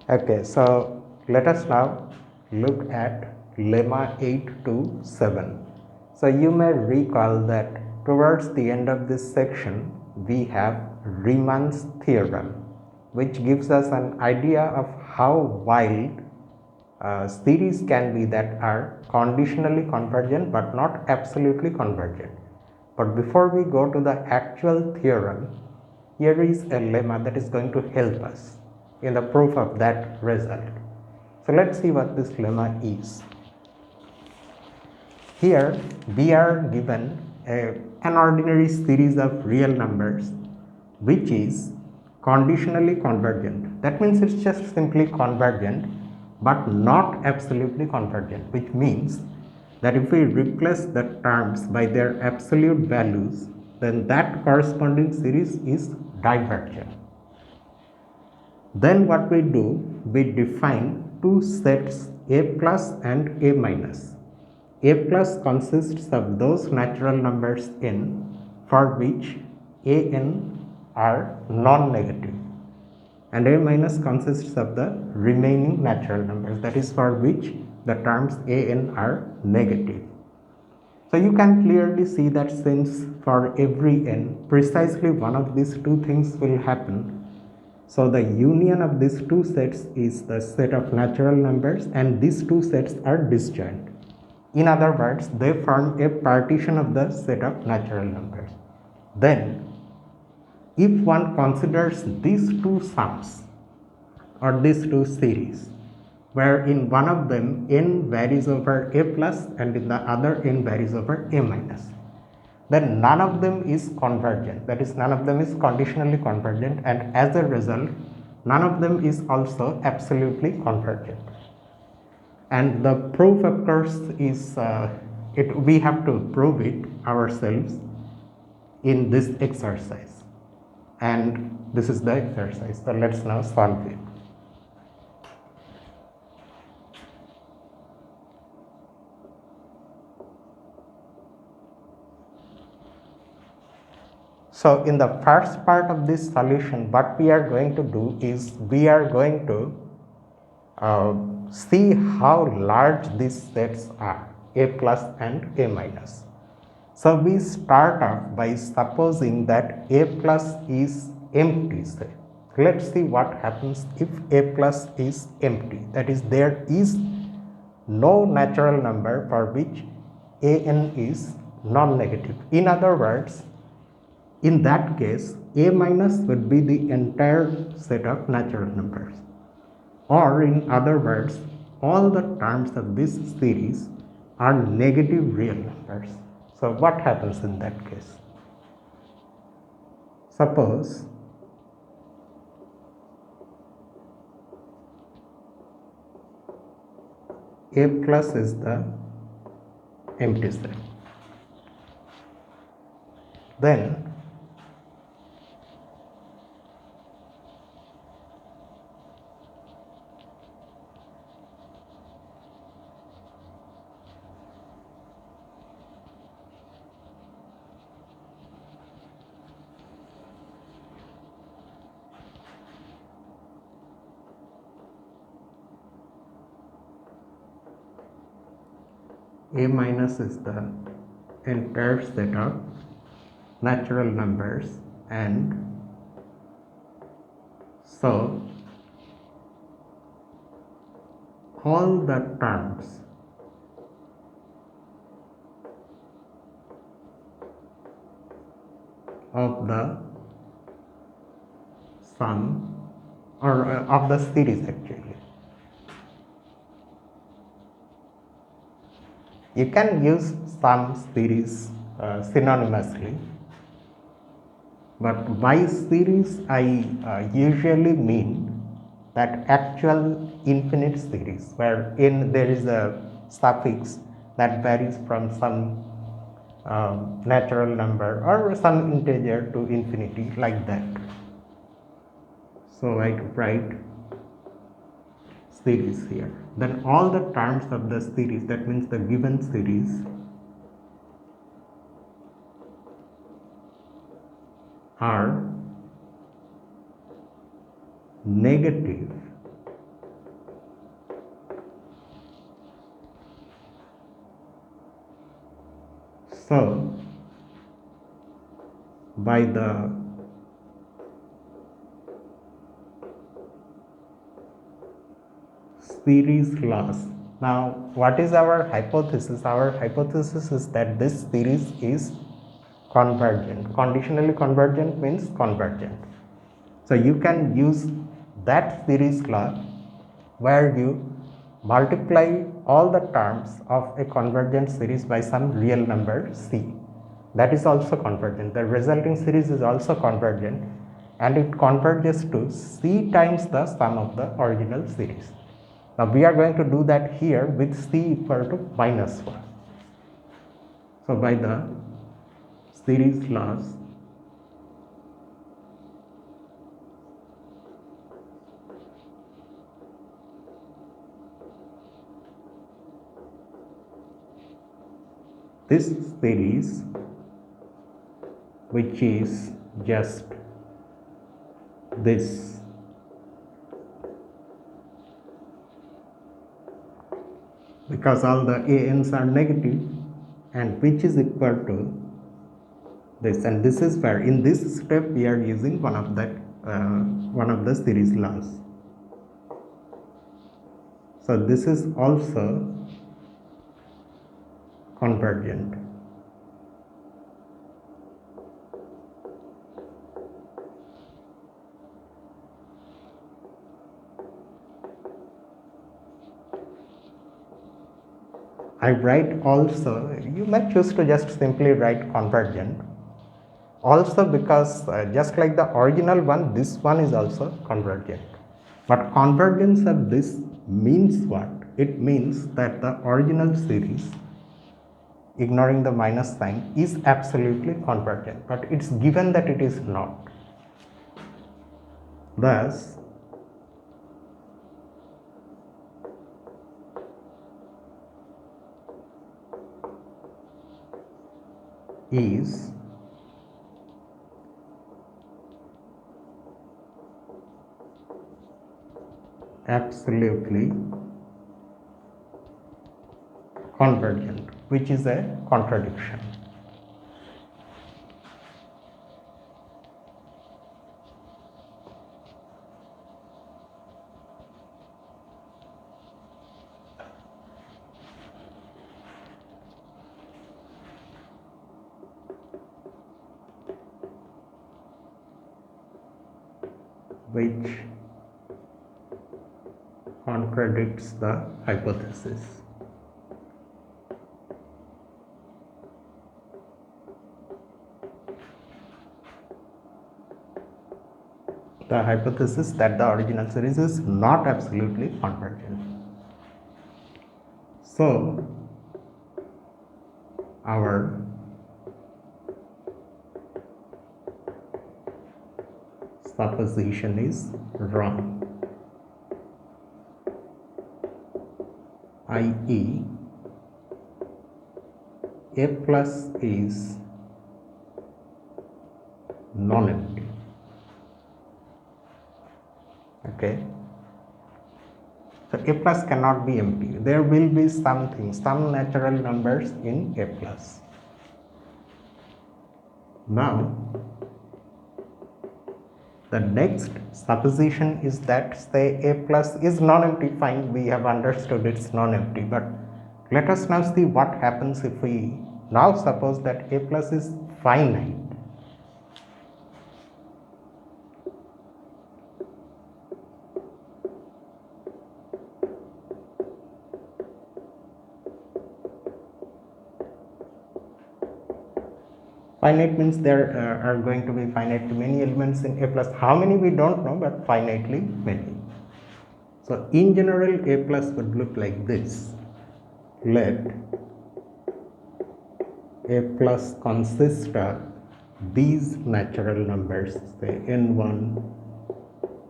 Okay, so let us now look at lemma 8 to 7. So you may recall that towards the end of this section we have Riemann's theorem, which gives us an idea of how wild series can be that are conditionally convergent but not absolutely convergent. But before we go to the actual theorem, here is a lemma that is going to help us in the proof of that result. So let's see what this lemma is. Here we are given an ordinary series of real numbers which is conditionally convergent. That means it's just simply convergent but not absolutely convergent, which means that if we replace the terms by their absolute values, then that corresponding series is divergent. Then what we do, we define two sets a plus and a minus. A plus consists of those natural numbers n for which a n are non-negative, and a minus consists of the remaining natural numbers, that is for which the terms a n are negative. So you can clearly see that since for every n precisely one of these two things will happen, so the union of these two sets is the set of natural numbers, and these two sets are disjoint. In other words, they form a partition of the set of natural numbers. Then, if one considers these two sums or these two series, where in one of them n varies over a plus and in the other n varies over a minus, then none of them is convergent, that is, none of them is conditionally convergent, and as a result, none of them is also absolutely convergent. And the proof, of course, is we have to prove it ourselves in this exercise, and this is the exercise. So let's now solve it. So in the first part of this solution, what we are going to do is we are going to see how large these sets are, a plus and a minus. So we start off by supposing that a plus is empty, say. Let's see what happens if a plus is empty, that is, there is no natural number for which a n is non-negative. In other words, in that case, a minus would be the entire set of natural numbers. Or in other words, all the terms of this series are negative real numbers. So what happens in that case? Suppose a plus is the empty set. Then a minus is the entire set of natural numbers, and so all the terms of the sum or of the series, actually. You can use sum series synonymously, but by series I usually mean that actual infinite series where there is a suffix that varies from some natural number or some integer to infinity, like that. So I write series here. Then all the terms of the series, that means the given series, are negative So by the series laws, now what is our hypothesis? Our hypothesis is that this series is convergent. Conditionally convergent means convergent. So you can use that series law where you multiply all the terms of a convergent series by some real number c. That is also convergent. The resulting series is also convergent, and it converges to c times the sum of the original series. Now we are going to do that here with c equal to -1. So by the series laws, this series, which is just this, because all the an's are negative, and which is equal to this, and this is where in this step we are using one of the series laws. So this is also convergent. I write also, you might choose to just simply write convergent, also because just like the original one, this one is also convergent. But convergence of this means what? It means that the original series, ignoring the minus sign, is absolutely convergent, but it's given that it is not. Thus, is absolutely convergent, which is a contradiction. Which contradicts the hypothesis. The hypothesis that the original series is not absolutely convergent. So our supposition is wrong, i.e. A plus is non-empty. Okay, so A plus cannot be empty. There will be something, some natural numbers in A plus. Now the next supposition is that, say, A plus is non-empty. Fine, we have understood it's non-empty, but let us now see what happens if we now suppose that A plus is finite. Finite means there are going to be finitely many elements in A plus. How many we don't know, but finitely many. So in general, A plus would look like this. Let A plus consist of these natural numbers, say n1,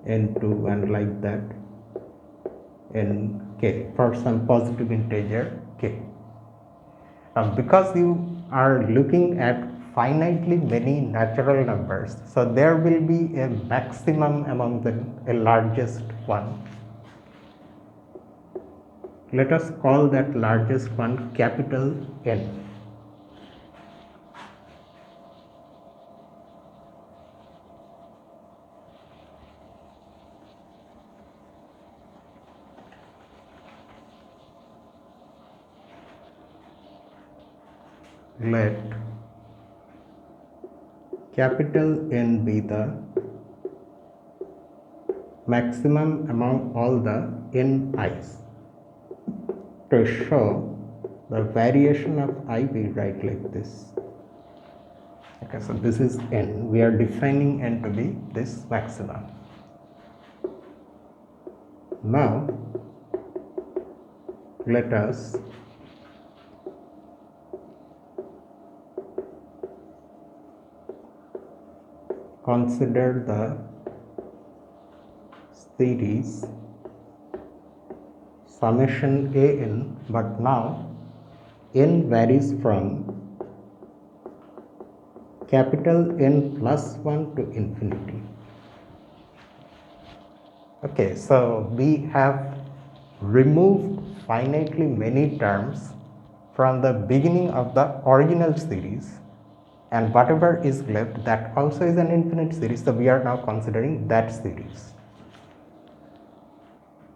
n2, and like that, nk, for some positive integer k. Now because you are looking at finitely many natural numbers, so there will be a maximum among them, a largest one. Let us call that largest one capital N. let capital N be the maximum among all the n i's. To show the variation of I, we write like this. Okay, so this is n. We are defining n to be this maximum. Now, let us consider the series summation an, but now n varies from capital N plus 1 to infinity. Okay, so we have removed finitely many terms from the beginning of the original series, and whatever is left, that also is an infinite series, so we are now considering that series.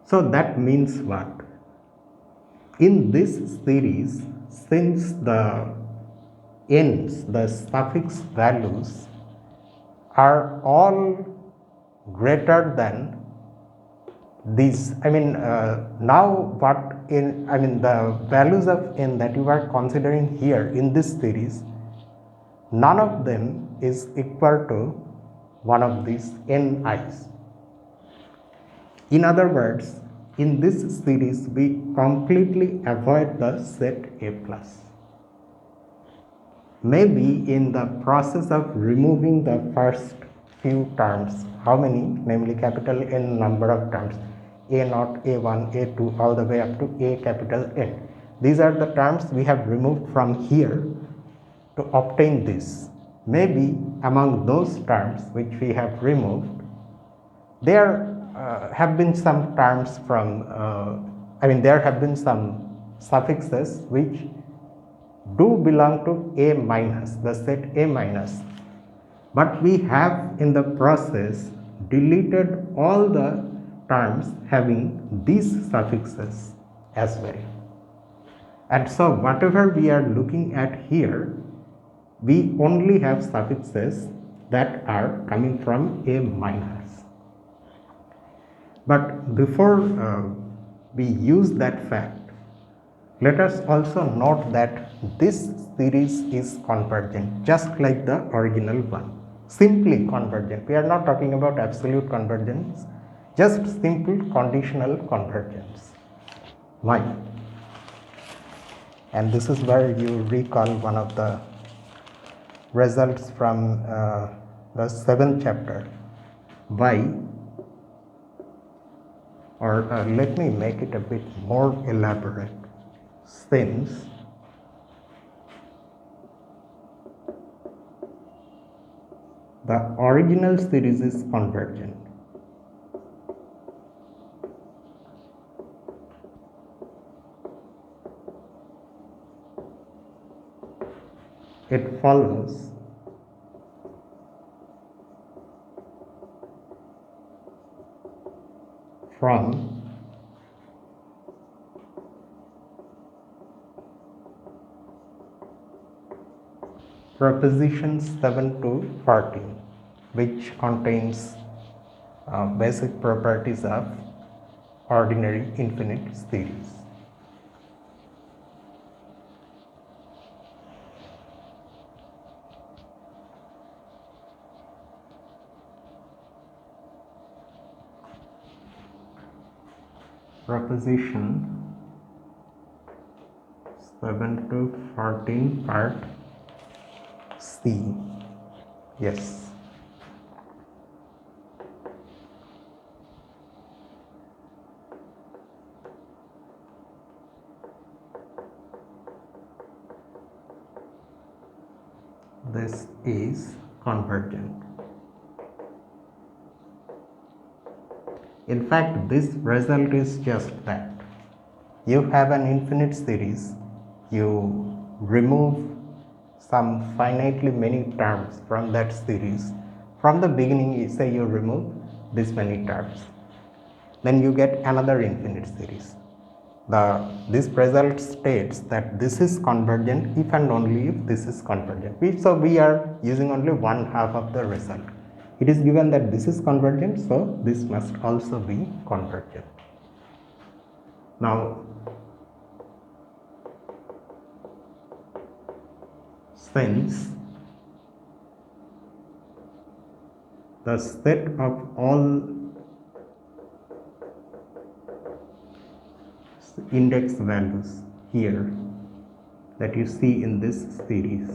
So that means what? In this series, since the n's, the suffix values, are all greater than these, now what in, the values of n that you are considering here in this series, none of them is equal to one of these n i's. In other words, in this series, we completely avoid the set A plus. Maybe in the process of removing the first few terms, how many? Namely capital N number of terms, A0, A1, A2, all the way up to A capital N. These are the terms we have removed from here to obtain this. Maybe among those terms which we have removed, there have been some terms from, there have been some suffixes which do belong to A minus, the set A minus, but we have in the process deleted all the terms having these suffixes as well. And so whatever we are looking at here, we only have suffixes that are coming from A minus. But before we use that fact, let us also note that this series is convergent, just like the original one. Simply convergent. We are not talking about absolute convergence, just simple conditional convergence. Why? And this is where you recall one of the results from the 7th chapter. Why? Or let me make it a bit more elaborate. Since the original series is convergent, it follows from propositions 7 to 14, which contains basic properties of ordinary infinite series. Proposition 7 to 14 part C. Yes. This is convergent. In fact, this result is just that. You have an infinite series, you remove some finitely many terms from that series. From the beginning, you say you remove this many terms. Then you get another infinite series. this result states that this is convergent if and only if this is convergent. So we are using only one half of the result. It is given that this is convergent, so this must also be convergent. Now, since the set of all index values here that you see in this series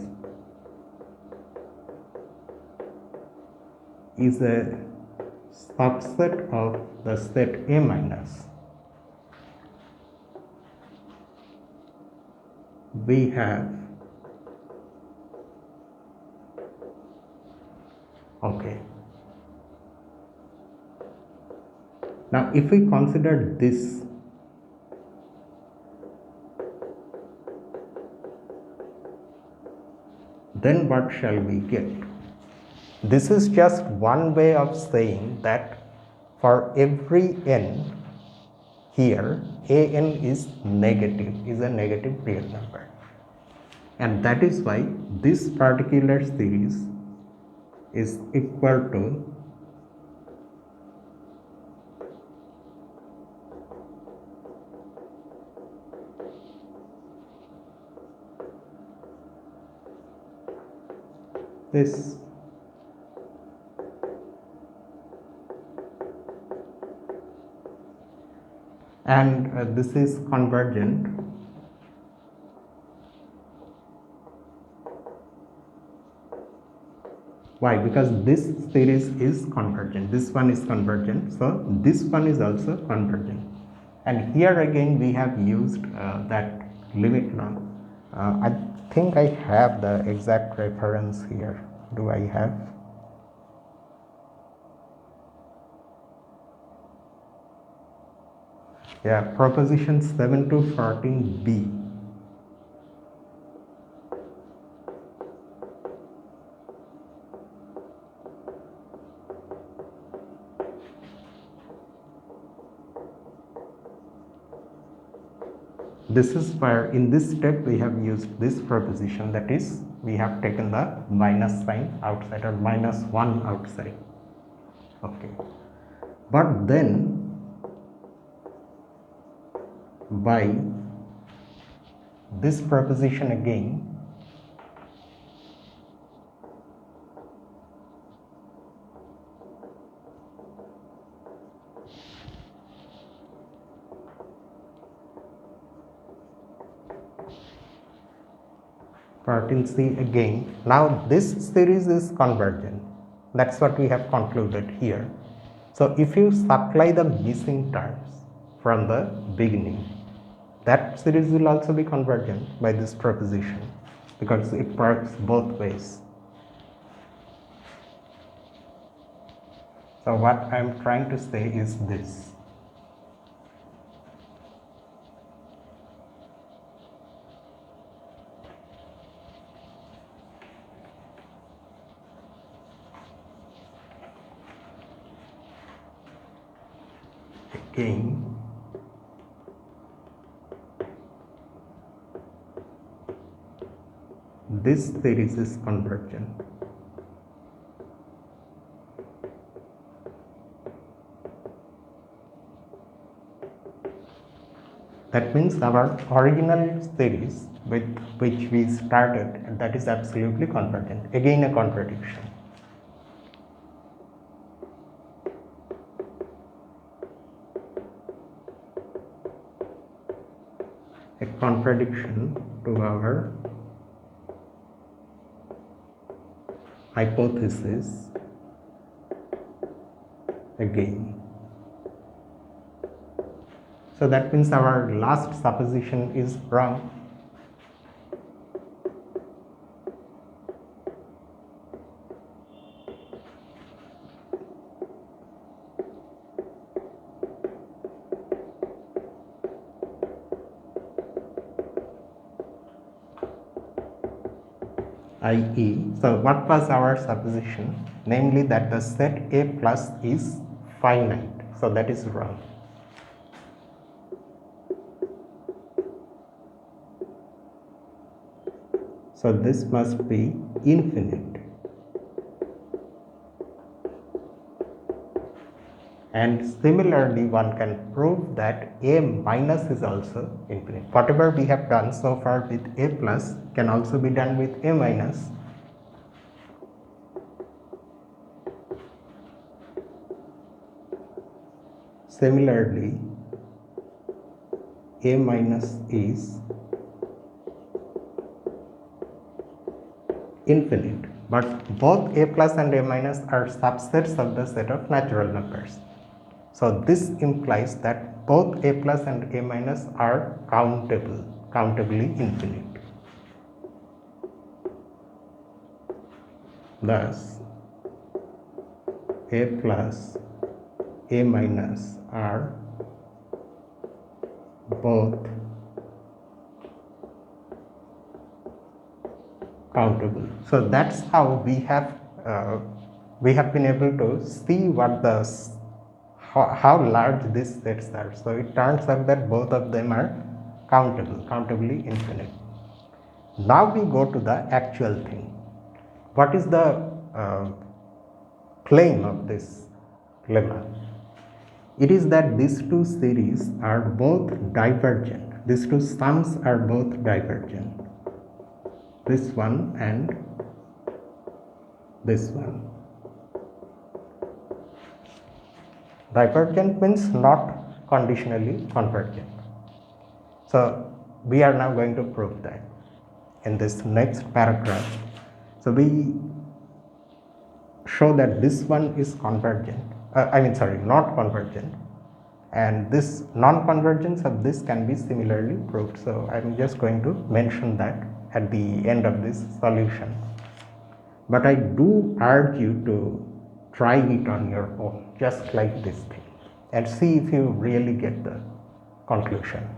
is a subset of the set A minus, we have, okay. Now if we consider this, then what shall we get? This is just one way of saying that for every n here, an is negative, is a negative real number. And that is why this particular series is equal to this. And this is convergent why? Because this series is convergent, this one is convergent, so this one is also convergent. And here again we have used that limit law. I think I have the exact reference here. Do I have? Yeah, proposition 7 to 14b. This is where in this step we have used this proposition, that is we have taken the minus sign outside or minus 1 outside. Okay, but then by this proposition again, part C again. Now this series is convergent. That's what we have concluded here. So if you supply the missing terms from the beginning, that series will also be convergent by this proposition because it works both ways. So what I am trying to say is this. Again, this series is convergent. That means our original series with which we started, that is absolutely convergent. Again, a contradiction. A contradiction to our hypothesis again. So that means our last supposition is wrong. i.e., so what was our supposition? Namely that the set A plus is finite. So that is wrong. So this must be infinite. And similarly, one can prove that A minus is also infinite. Whatever we have done so far with A plus can also be done with A minus. Similarly, A minus is infinite, but both A plus and A minus are subsets of the set of natural numbers. So this implies that both A plus and A minus are countably infinite. Thus, A plus, A minus are both countable. So that's how we have been able to see what the how large these sets are. So it turns out that both of them are countably infinite. Now we go to the actual thing. What is the claim of this lemma? It is that these two series are both divergent. These two sums are both divergent. This one and this one. Divergent means not conditionally convergent. So we are now going to prove that in this next paragraph. So we show that this one is convergent, not convergent, and this non-convergence of this can be similarly proved. So I am just going to mention that at the end of this solution. But I do urge you to try it on your own, just like this thing, and see if you really get the conclusion.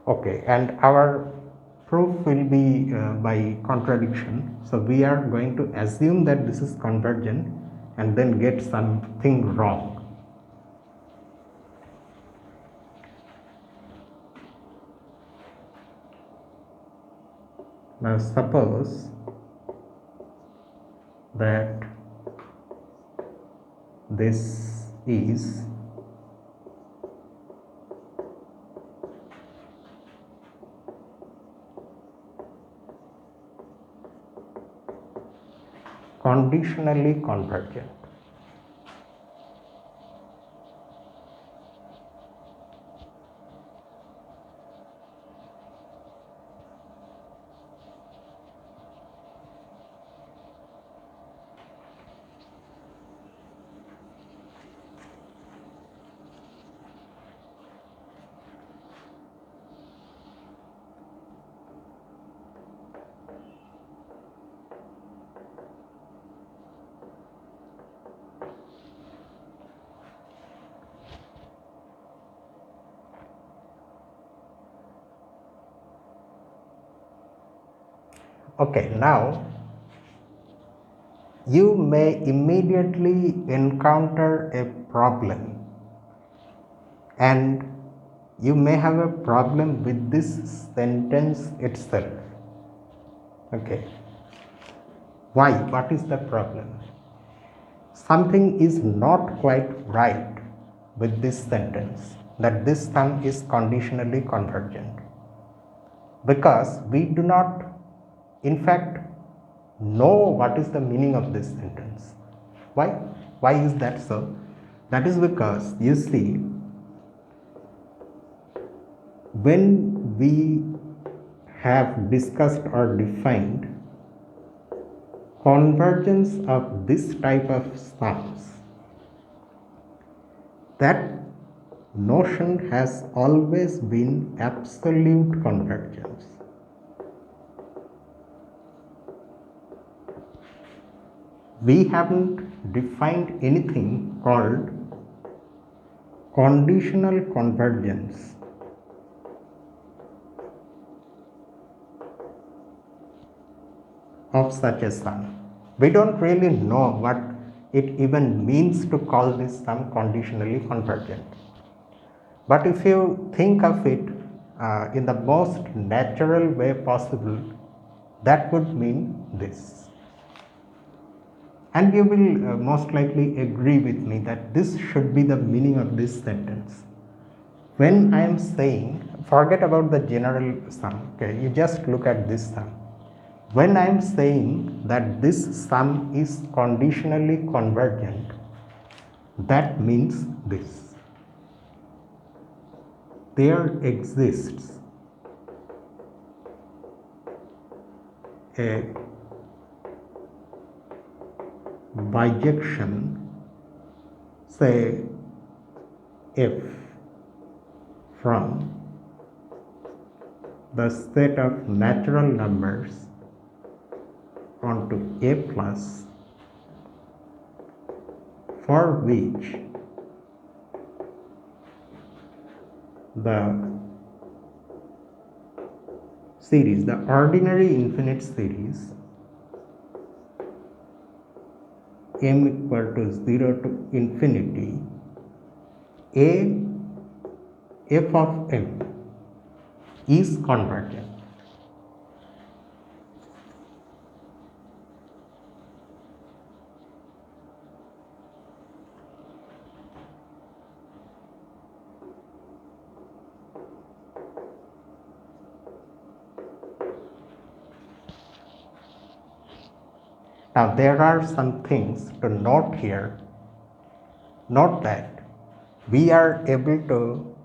Okay, and our proof will be by contradiction. So we are going to assume that this is convergent and then get something wrong. Now suppose that this is conditionally convergent. Okay, now you may immediately encounter a problem, and you may have a problem with this sentence itself. Okay, why? What is the problem? Something is not quite right with this sentence, that this sum is conditionally convergent, because we do not in fact know what is the meaning of this sentence. Why is that so? That is because, you see, when we have discussed or defined convergence of this type of sums, that notion has always been absolute convergence. We haven't defined anything called conditional convergence. Of such a sum. We don't really know what it even means to call this sum conditionally convergent. But if you think of it in the most natural way possible, that would mean this. And you will most likely agree with me that this should be the meaning of this sentence. When I am saying, forget about the general sum, okay, you just look at this sum. When I am saying that this sum is conditionally convergent, that means this. There exists a bijection, say f, from the set of natural numbers onto a plus, for which the series, the ordinary infinite series m equal to 0 to infinity, a f of m is convergent. Now there are some things to note here. Note that we are able to,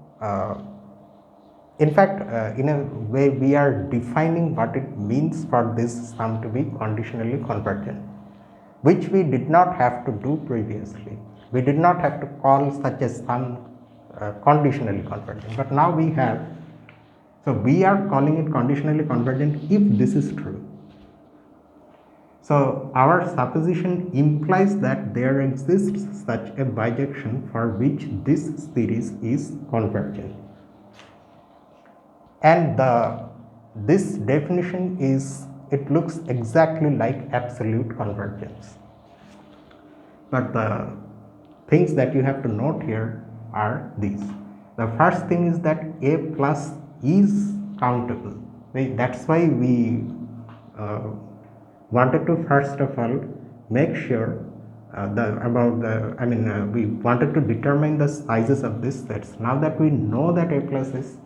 in fact, in a way we are defining what it means for this sum to be conditionally convergent, which we did not have to do previously. We did not have to call such a sum conditionally convergent, but now we have. So we are calling it conditionally convergent if this is true. So our supposition implies that there exists such a bijection for which this series is convergent. And this definition is, it looks exactly like absolute convergence. But the things that you have to note here are these. The first thing is that a plus is countable. That's why we wanted to first of all make sure we wanted to determine the sizes of these sets. Now that we know that a plus is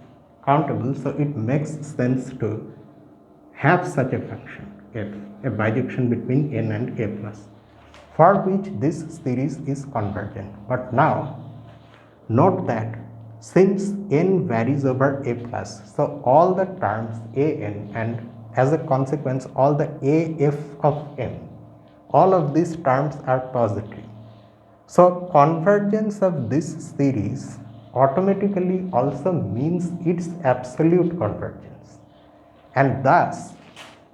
countable, so it makes sense to have such a function f, a bijection between n and a plus, for which this series is convergent. But now note that since n varies over a plus, so all the terms a n and as a consequence all the a f of n, all of these terms are positive. So convergence of this series automatically also means its absolute convergence, and thus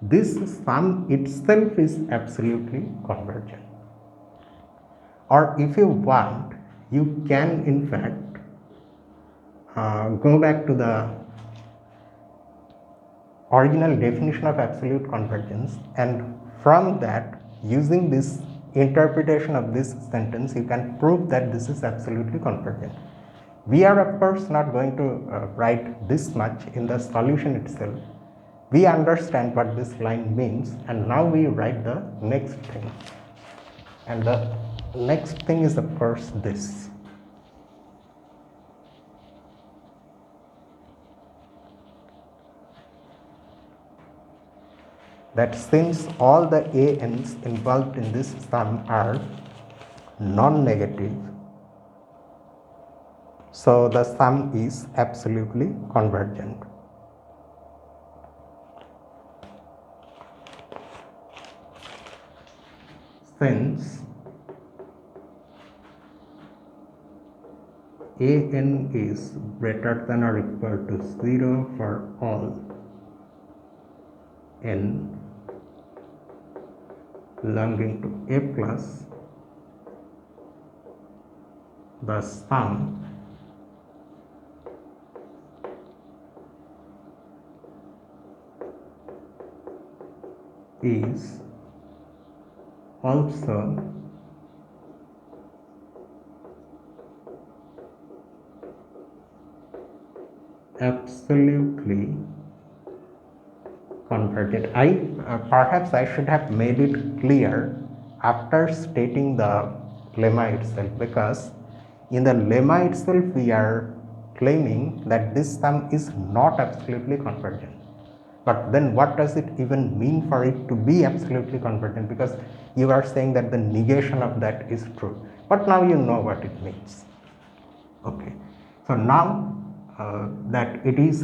this sum itself is absolutely convergent. Or if you want, you can in fact go back to the original definition of absolute convergence, and from that, using this interpretation of this sentence, you can prove that this is absolutely convergent. We are of course not going to write this much in the solution itself. We understand what this line means, and now we write the next thing. And the next thing is of course this. That since all the a_n's involved in this sum are non-negative, so the sum is absolutely convergent. Since a_n is greater than or equal to 0 for all n belonging to a plus, the sum is also absolutely convergent. Perhaps I should have made it clear after stating the lemma itself, because in the lemma itself we are claiming that this sum is not absolutely convergent. But then what does it even mean for it to be absolutely convergent? Because you are saying that the negation of that is true. But now you know what it means. Okay. So now that it is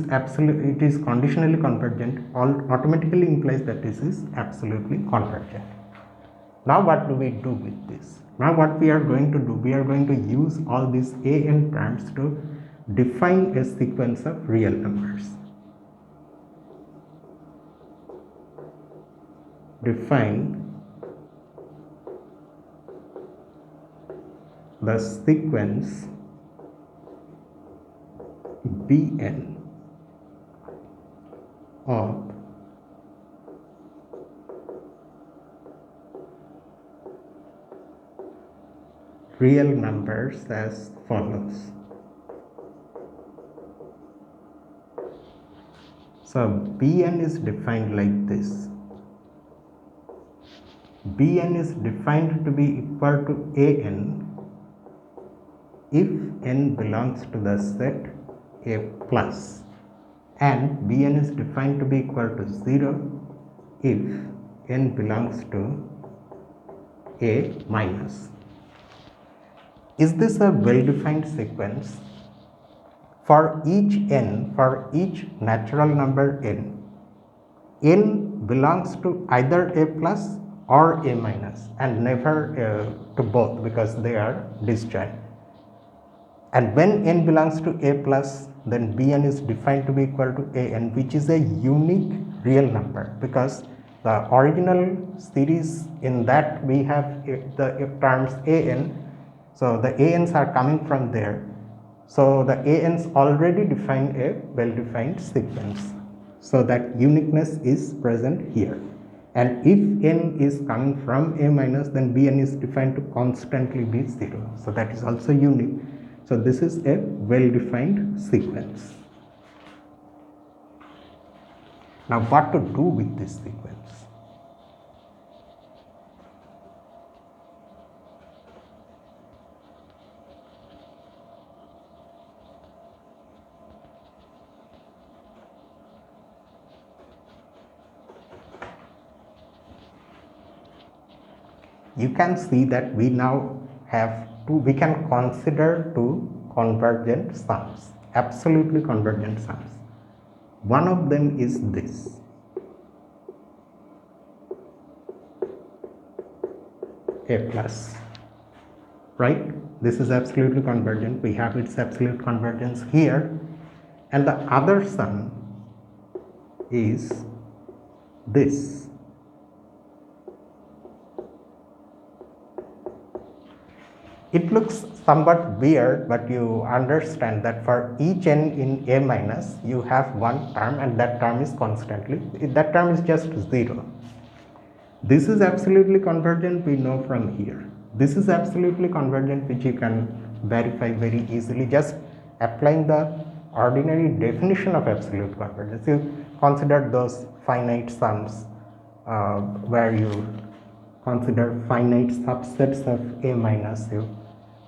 conditionally convergent, automatically implies that this is absolutely convergent. Now what do we do with this? Now what we are going to do, we are going to use all these an terms to define a sequence of real numbers. Define the sequence Bn of real numbers as follows. So Bn is defined like this. Bn is defined to be equal to An if n belongs to the set A plus, and Bn is defined to be equal to 0 if n belongs to A minus. Is this a well-defined sequence? For each n, for each natural number n belongs to either A plus or A minus, and never to both, because they are disjoint. And when n belongs to A plus, then Bn is defined to be equal to An, which is a unique real number, because the original series, in that we have the terms An, so the Ans are coming from there. So the Ans already define a well-defined sequence. So that uniqueness is present here. And if n is coming from A minus, then Bn is defined to constantly be 0. So that is also unique. So this is a well-defined sequence. Now what to do with this sequence? You can see that we now have we can consider two convergent sums, absolutely convergent sums. One of them is this. A plus, right? This is absolutely convergent. We have its absolute convergence here. And the other sum is this. It looks somewhat weird, but you understand that for each n in A minus, you have one term, and that term is that term is just 0. This is absolutely convergent, we know from here. This is absolutely convergent, which you can verify very easily just applying the ordinary definition of absolute convergence. You consider those finite sums where you consider finite subsets of A minus, you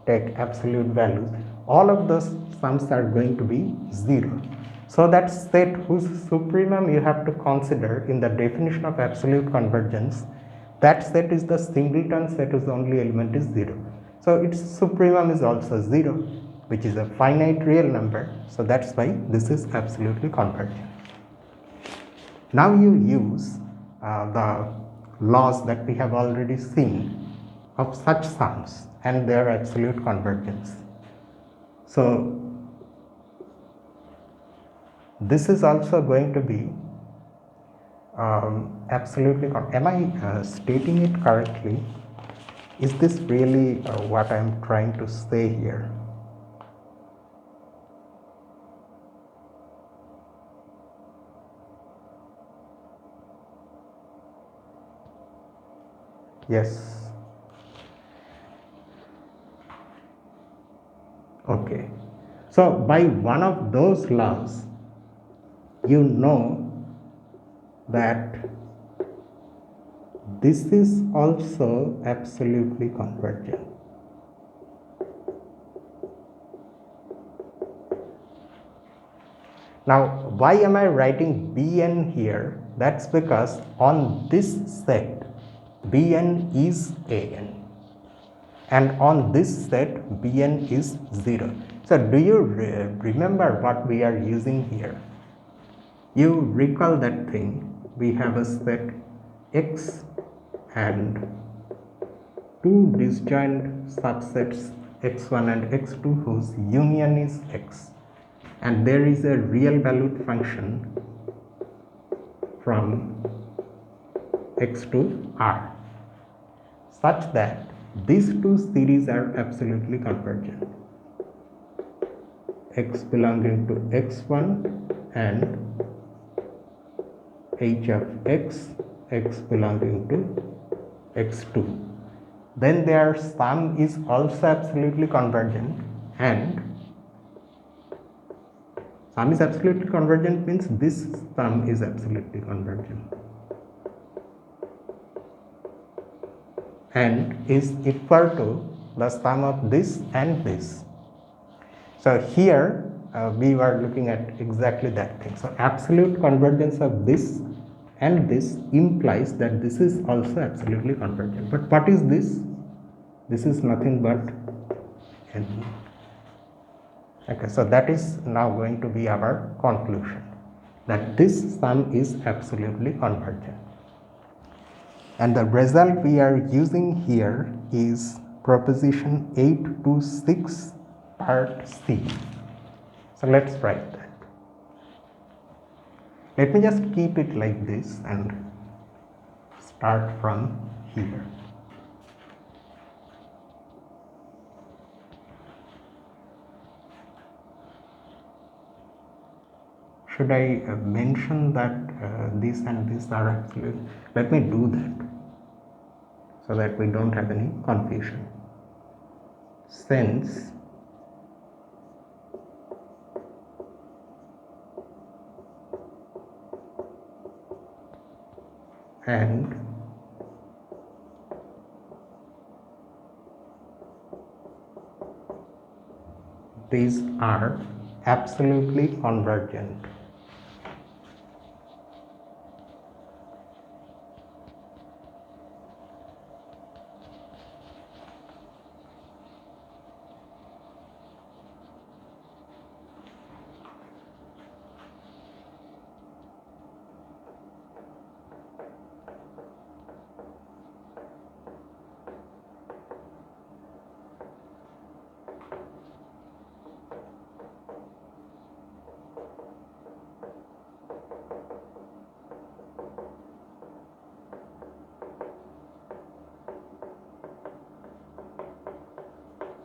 take absolute values, all of those sums are going to be 0. So that set whose supremum you have to consider in the definition of absolute convergence, that set is the singleton set whose only element is 0. So its supremum is also 0, which is a finite real number. So that's why this is absolutely convergent. Now you use the laws that we have already seen of such sums and their absolute convergence. So this is also going to be absolutely am I stating it correctly? Is this really what I am trying to say here? Yes. Okay. So by one of those laws, you know that this is also absolutely convergent. Now, why am I writing Bn here? That's because on this set, Bn is An, and on this set, Bn is 0. So, do you remember what we are using here? You recall that thing, we have a set X and two disjoint subsets x1 and x2 whose union is X, and there is a real valued function from X to R such that these two series are absolutely convergent, X belonging to x1 and h of x, x belonging to x2. Then their sum is also absolutely convergent, and sum is absolutely convergent means this sum is absolutely convergent and is equal to the sum of this and this. So here we were looking at exactly that thing. So absolute convergence of this and this implies that this is also absolutely convergent. But what is this? This is nothing but n. Okay, so that is now going to be our conclusion, that this sum is absolutely convergent. And the result we are using here is proposition 8 to 6 part C. So let's write that. Let me just keep it like this and start from here. Should I mention that this and this are absolute? Let me do that so that we don't have any confusion. Since and these are absolutely convergent.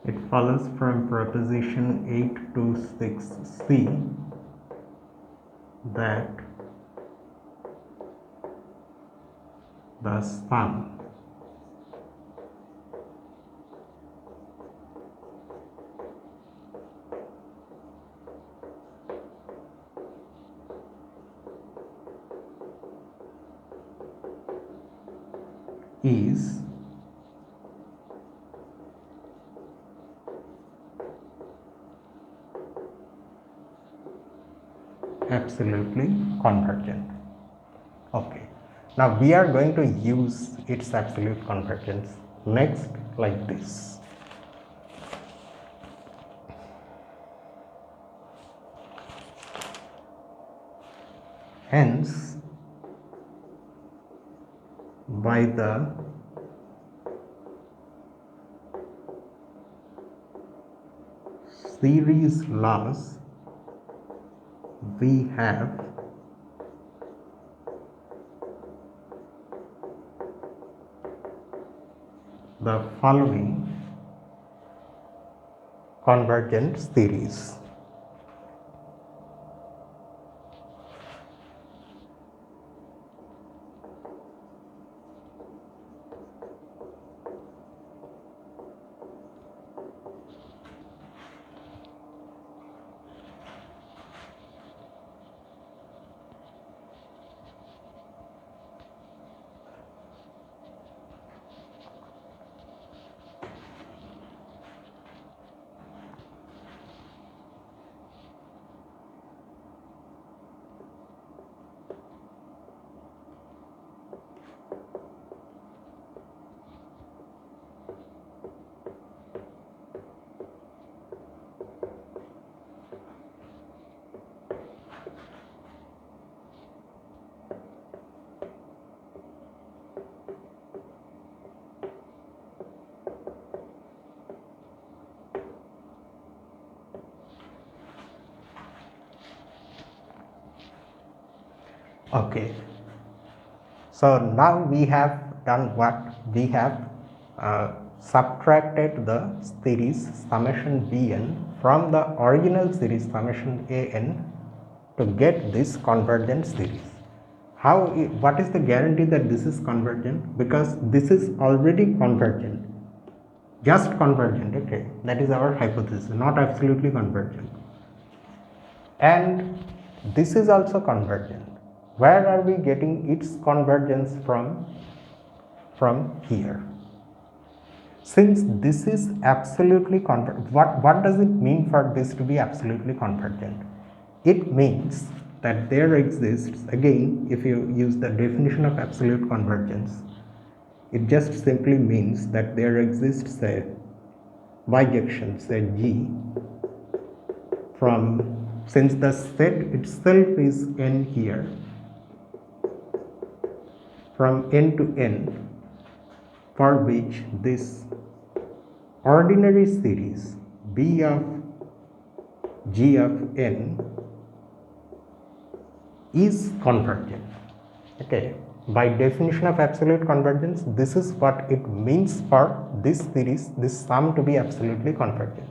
It follows from proposition 8 to 6c that the sum is absolutely convergent. Okay, now we are going to use its absolute convergence next like this. Hence, by the series laws, we have the following convergent series. Okay. So now we have done what? We have subtracted the series summation Bn from the original series summation An to get this convergent series. What is the guarantee that this is convergent? Because this is already convergent, just convergent, okay? That is our hypothesis, not absolutely convergent. And this is also convergent. Where are we getting its convergence from? From here. Since this is absolutely convergent, what does it mean for this to be absolutely convergent? It means that there exists, again, if you use the definition of absolute convergence, it just simply means that there exists a bijection, say G, from, since the set itself is n here, from n to n, for which this ordinary series B of G of n is convergent. Okay, by definition of absolute convergence, this is what it means for this series, this sum to be absolutely convergent.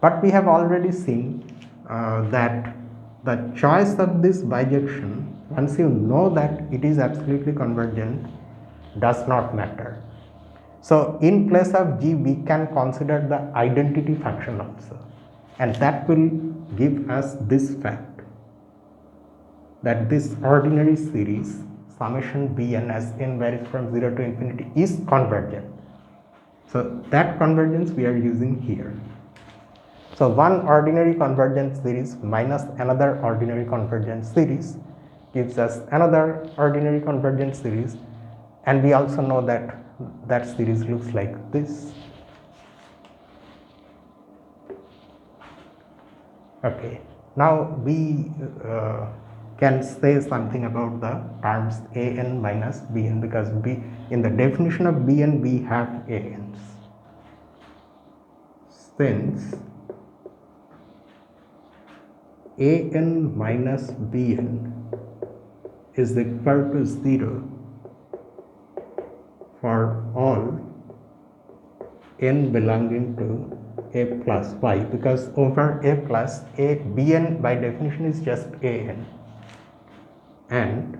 But we have already seen that the choice of this bijection, once you know that it is absolutely convergent, does not matter. So in place of G, we can consider the identity function also, and that will give us this fact, that this ordinary series summation Bn as n varies from 0 to infinity is convergent. So that convergence we are using here. So one ordinary convergent series minus another ordinary convergent series gives us another ordinary convergent series, and we also know that that series looks like this. Okay, now we can say something about the terms an minus bn, because in the definition of bn we have ans. Since an minus bn is equal to 0 for all n belonging to a plus y, because over a plus a bn by definition is just an, and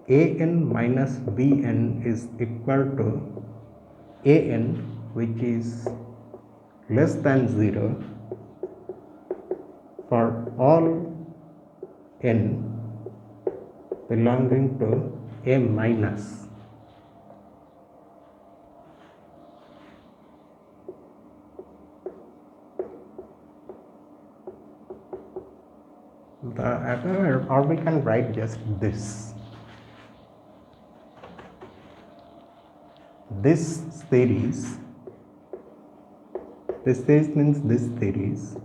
an minus bn is equal to an which is less than 0 for all n belonging to a minus. Or we can write just this. This series, this means this series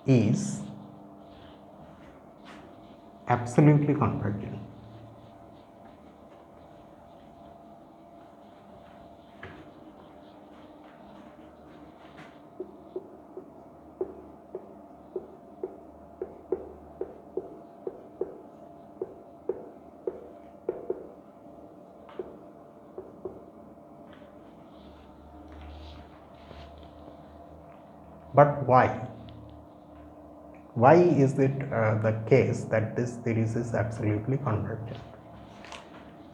is absolutely convergent. But why? Why is it the case that this series is absolutely convergent?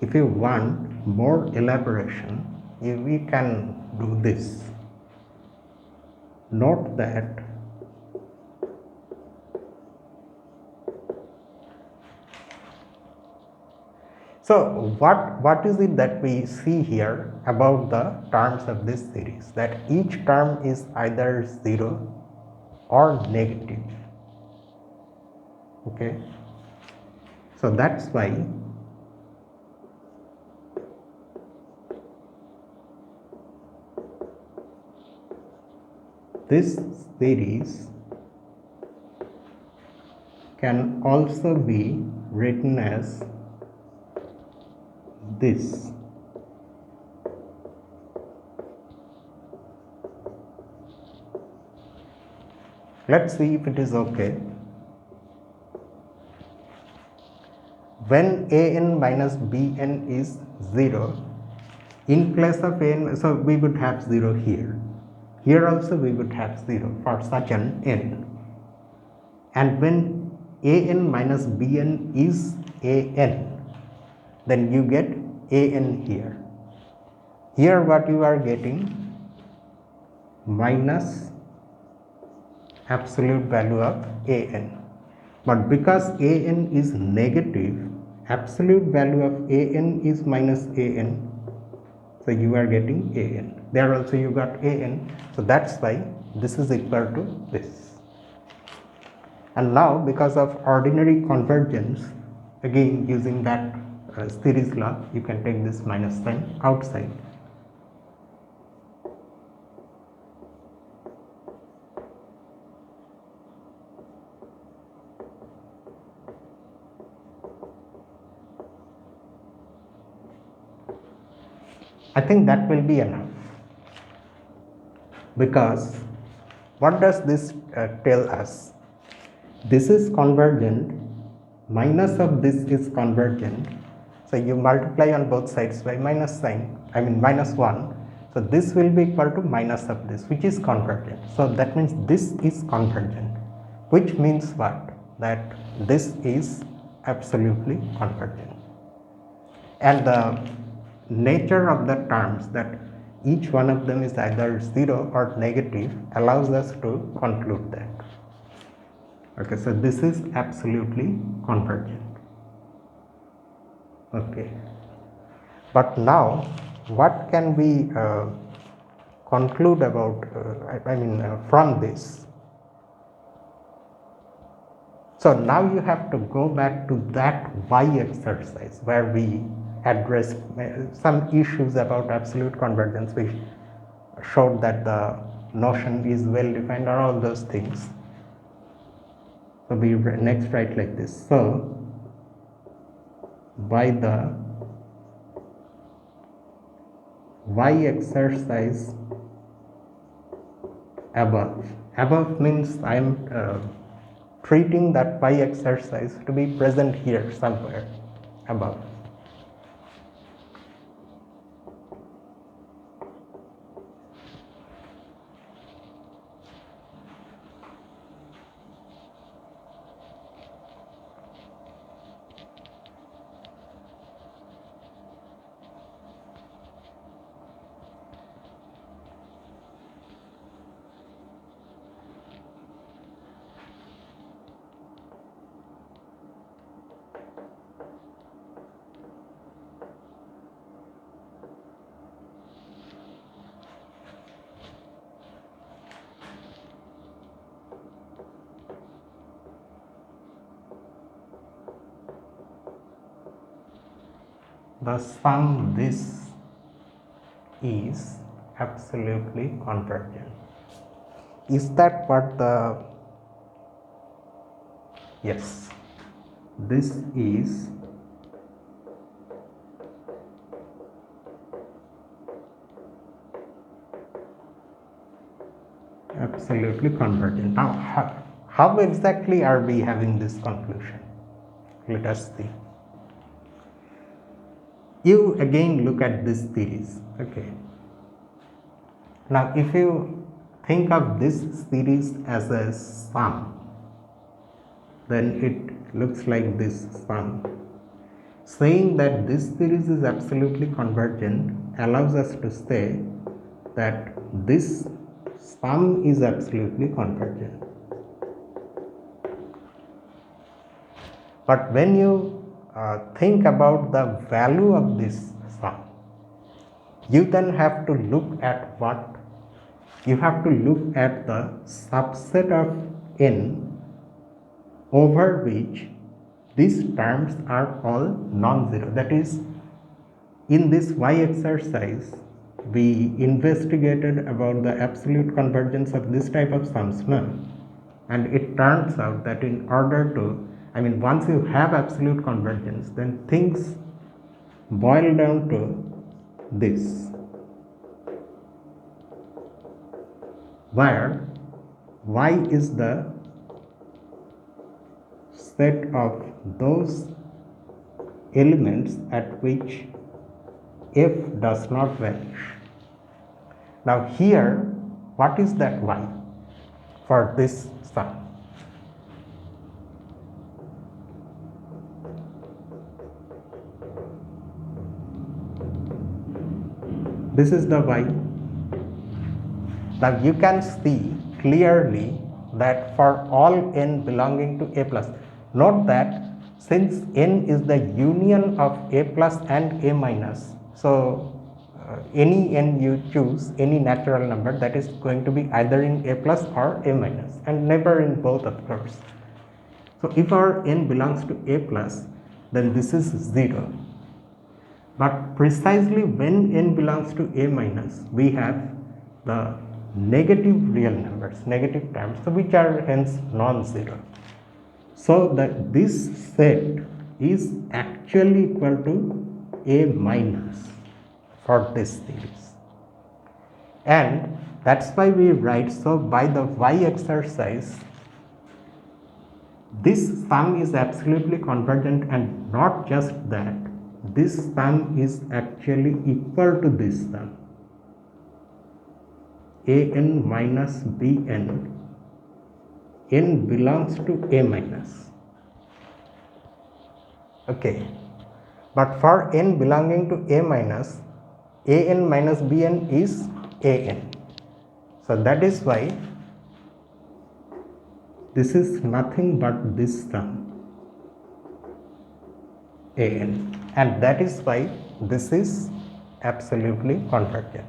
If you want more elaboration, we can do this. Note that so what is it that we see here about the terms of this series? That each term is either 0 or negative. Okay, so that's why this series can also be written as this. Let's see if it is okay. When an minus bn is 0, in place of n, so we would have 0 here. Here also we would have 0 for such an n. And when an minus bn is an, then you get an here. Here what you are getting, minus absolute value of an. But because an is negative, absolute value of an is minus an, so you are getting an. There also you got an, so that's why this is equal to this. And now because of ordinary convergence, again using that series law, you can take this minus sign outside. I think that will be enough, because what does this tell us? This is convergent, minus of this is convergent, so you multiply on both sides by minus sign, minus 1, so this will be equal to minus of this, which is convergent. So that means this is convergent, which means what? That this is absolutely convergent. And the nature of the terms, that each one of them is either 0 or negative, allows us to conclude that. Okay, so this is absolutely convergent. Okay, but now what can we conclude about from this? So now you have to go back to that Y exercise where we address some issues about absolute convergence. We showed that the notion is well defined, or all those things. So we next write like this. So by the Y exercise above means I am treating that Y exercise to be present here somewhere above. The sum this is absolutely convergent. Is that what the, yes, this is absolutely convergent. Now how exactly are we having this conclusion? Let us see. You again look at this series. Okay, now if you think of this series as a sum, then it looks like this sum. Saying that this series is absolutely convergent allows us to say that this sum is absolutely convergent. But when you think about the value of this sum, you then have to look at what? You have to look at the subset of n over which these terms are all non-zero. That is, in this Y exercise, we investigated about the absolute convergence of this type of sums, and it turns out that in order to, once you have absolute convergence, then things boil down to this, where Y is the set of those elements at which F does not vanish. Now here, what is that Y for this sum? This is the Y. Now you can see clearly that for all n belonging to A plus, note that since n is the union of A plus and A minus, so any n you choose, any natural number, that is going to be either in A plus or A minus and never in both, of course. So if our n belongs to A plus, then this is 0. But precisely when n belongs to A minus, we have the negative real numbers, negative terms, so which are hence non-zero. So that this set is actually equal to A minus for this series. And that's why we write, so by the Y exercise, this sum is absolutely convergent, and not just that, this sum is actually equal to this sum, An minus Bn, n belongs to A minus. Okay, but for n belonging to A minus, An minus Bn is An. So that is why this is nothing but this sum, An, and that is why this is absolutely convergent.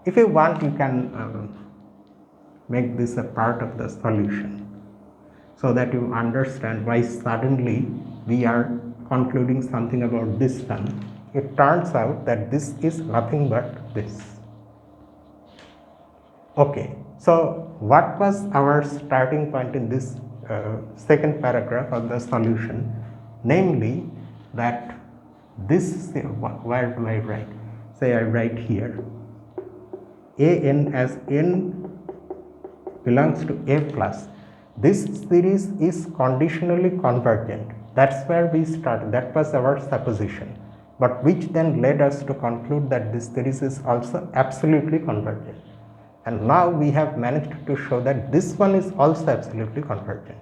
If you want, you can make this a part of the solution, so that you understand why suddenly we are concluding something about this sum. It turns out that this is nothing but this. Okay, so what was our starting point in this second paragraph of the solution? Namely that this, where do I write? Say I write here, An as n belongs to A plus. This series is conditionally convergent. That's where we started. That was our supposition, but which then led us to conclude that this series is also absolutely convergent. And now we have managed to show that this one is also absolutely convergent.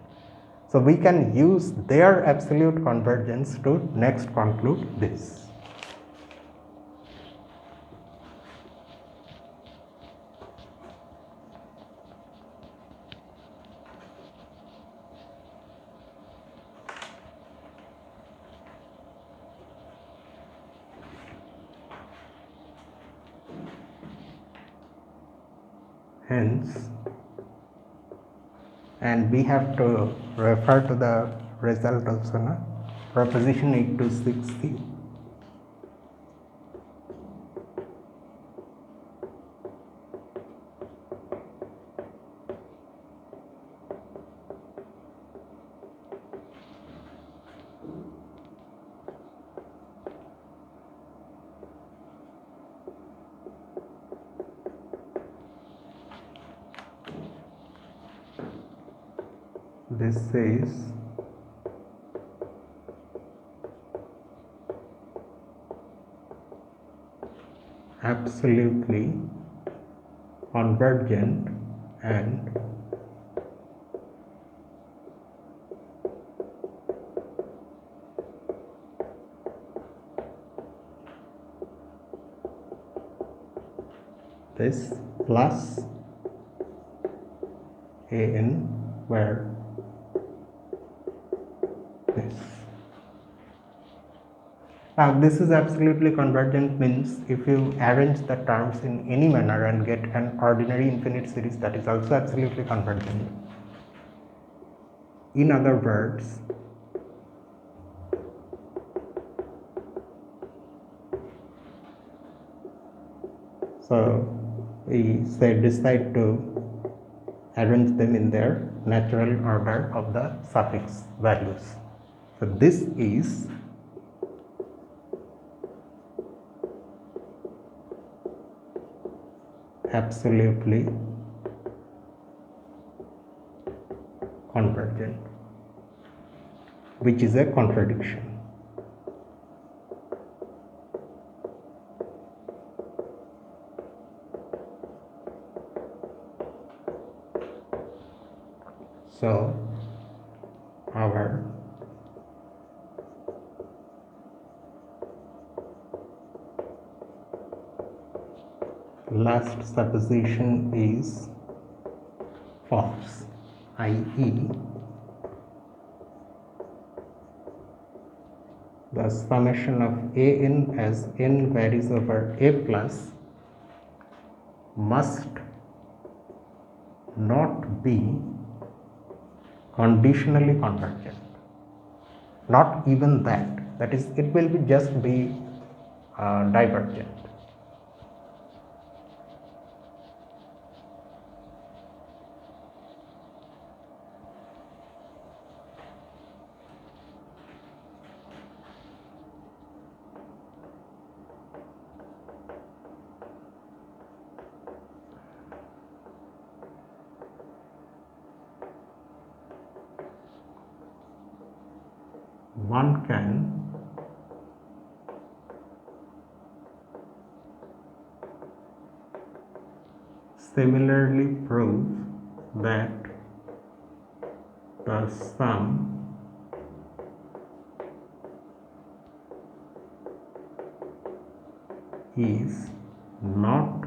So we can use their absolute convergence to next conclude this. Hence, and we have to refer to the result also, na? Proposition 826C. This says absolutely convergent and this plus An where this. Now this is absolutely convergent means if you arrange the terms in any manner and get an ordinary infinite series, that is also absolutely convergent. In other words, so we decide to arrange them in their natural order of the suffix values. So this is absolutely convergent, which is a contradiction. So our last supposition is false, i.e. the summation of an as n varies over a plus must not be conditionally convergent. Not even that. That is, it will be just be divergent. One can similarly prove that the sum is not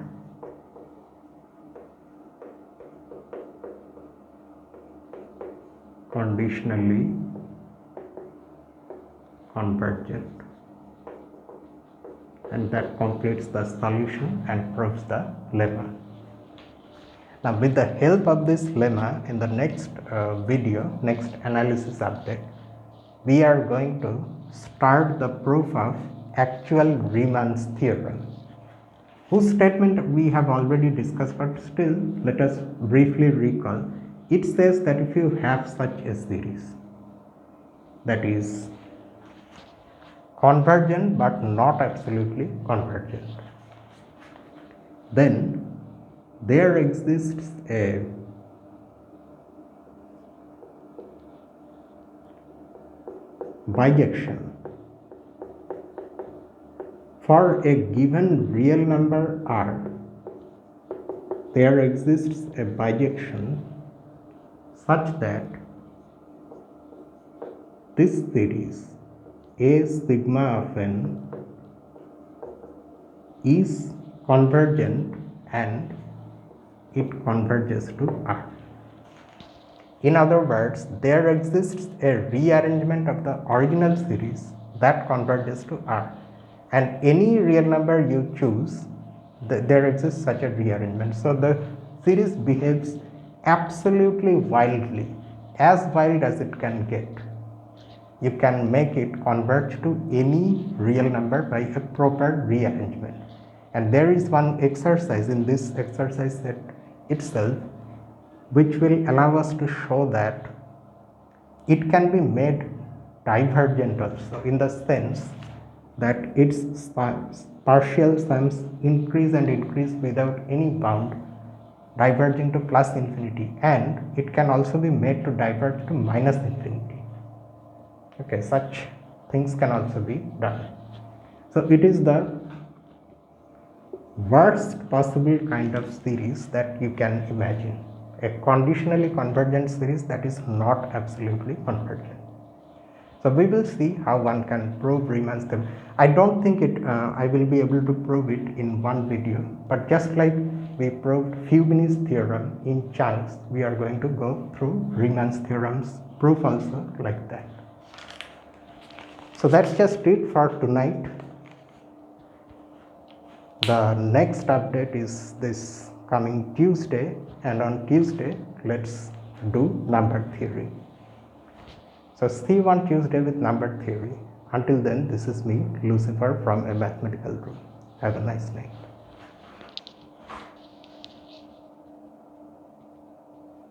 conditionally convergent, and that completes the solution and proves the lemma. Now, with the help of this lemma, in the next video, next analysis update, we are going to start the proof of actual Riemann's theorem, whose statement we have already discussed, but still let us briefly recall. It says that if you have such a series that is convergent but not absolutely convergent, then there exists a bijection for a given real number R. There exists a bijection such that this series A sigma of n is convergent and it converges to R. In other words, there exists a rearrangement of the original series that converges to R, and any real number you choose, there exists such a rearrangement. So the series behaves absolutely wildly, as wild as it can get. You can make it converge to any real number by a proper rearrangement. And there is one exercise in this exercise set itself which will allow us to show that it can be made divergent also, in the sense that its partial sums increase and increase without any bound, diverging to plus infinity, and it can also be made to diverge to minus infinity. Okay, such things can also be done. So it is the worst possible kind of series that you can imagine, a conditionally convergent series that is not absolutely convergent. So we will see how one can prove Riemann's theorem. I don't think I will be able to prove it in one video, but just like we proved Fubini's theorem in chunks, we are going to go through Riemann's theorem's proof also like that. So that's just it for tonight. The next update is this coming Tuesday, and on Tuesday let's do number theory. So see you on Tuesday with number theory. Until then, this is me, Lucifer, from a mathematical room. Have a nice night.